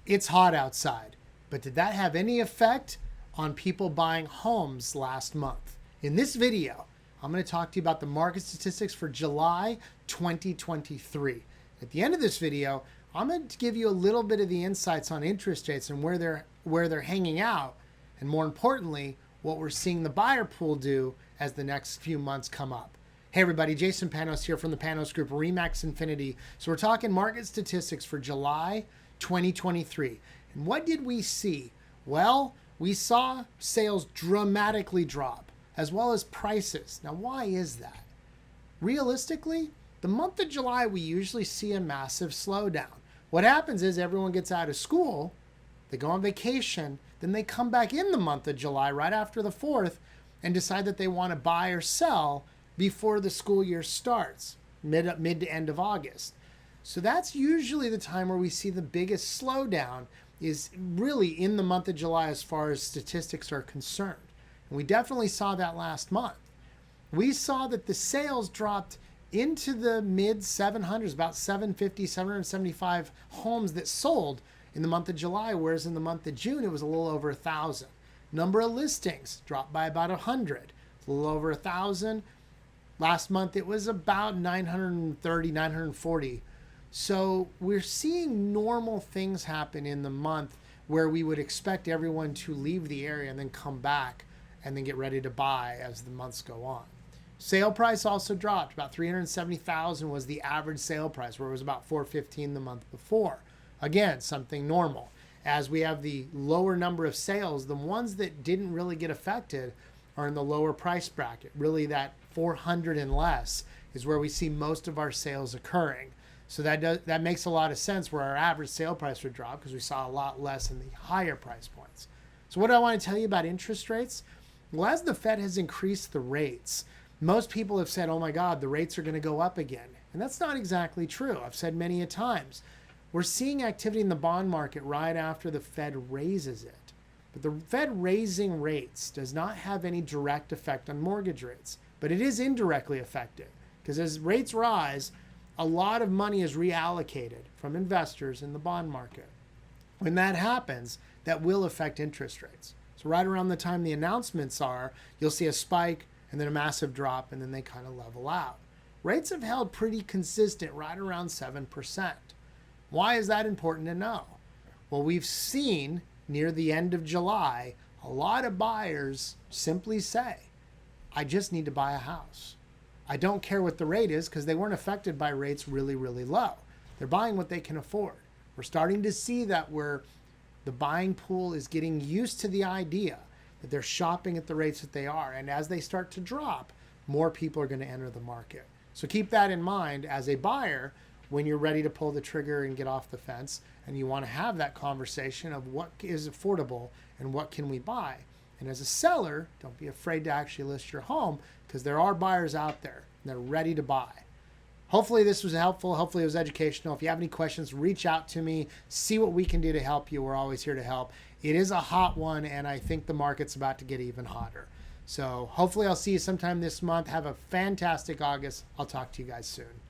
It's hot outside, but did that have any effect on people buying homes last month? In this video, I'm going to talk to you about the market statistics for July 2023. At the end of this video, I'm going to give you a little bit of the insights on interest rates and where they're hanging out, and more importantly, what we're seeing the buyer pool do as the next few months come up. Hey everybody, Jason Panos here from the Panos Group, Remax Infinity. So we're talking market statistics for July 2023. And what did we see? Well, we saw sales dramatically drop, as well as prices. Now, why is that? Realistically, the month of July, we usually see a massive slowdown. What happens is everyone gets out of school, they go on vacation, then they come back in the month of July right after the 4th and decide that they want to buy or sell before the school year starts, mid to end of August. So that's usually the time where we see the biggest slowdown is really in the month of July as far as statistics are concerned. And we definitely saw that last month. We saw that the sales dropped into the mid 700s, about 750, 775 homes that sold in the month of July, whereas in the month of June, it was a little over 1,000. Number of listings dropped by about 100, a little over 1,000. Last month, it was about 930, 940. So we're seeing normal things happen in the month where we would expect everyone to leave the area and then come back and then get ready to buy as the months go on. Sale price also dropped. About 370,000 was the average sale price, where it was about 415 the month before. Again, something normal. As we have the lower number of sales, the ones that didn't really get affected are in the lower price bracket. Really, that 400 and less is where we see most of our sales occurring. So that makes a lot of sense where our average sale price would drop because we saw a lot less in the higher price points. So what do I want to tell you about interest rates? Well, as the Fed has increased the rates, most people have said, oh my God, the rates are going to go up again. And that's not exactly true. I've said many a times. We're seeing activity in the bond market right after the Fed raises it. But the Fed raising rates does not have any direct effect on mortgage rates, but it is indirectly affected because as rates rise, a lot of money is reallocated from investors in the bond market. When that happens, that will affect interest rates. So right around the time the announcements are, you'll see a spike and then a massive drop, and then they kind of level out. Rates have held pretty consistent right around 7%. Why is that important to know? Well, we've seen near the end of July, a lot of buyers simply say, I just need to buy a house. I don't care what the rate is because they weren't affected by rates really, really low. They're buying what they can afford. We're starting to see that where the buying pool is getting used to the idea that they're shopping at the rates that they are. And as they start to drop, more people are going to enter the market. So keep that in mind as a buyer when you're ready to pull the trigger and get off the fence and you want to have that conversation of what is affordable and what can we buy. And as a seller, don't be afraid to actually list your home because there are buyers out there and they're ready to buy. Hopefully this was helpful. Hopefully it was educational. If you have any questions, reach out to me. See what we can do to help you. We're always here to help. It is a hot one, and I think the market's about to get even hotter. So hopefully I'll see you sometime this month. Have a fantastic August. I'll talk to you guys soon.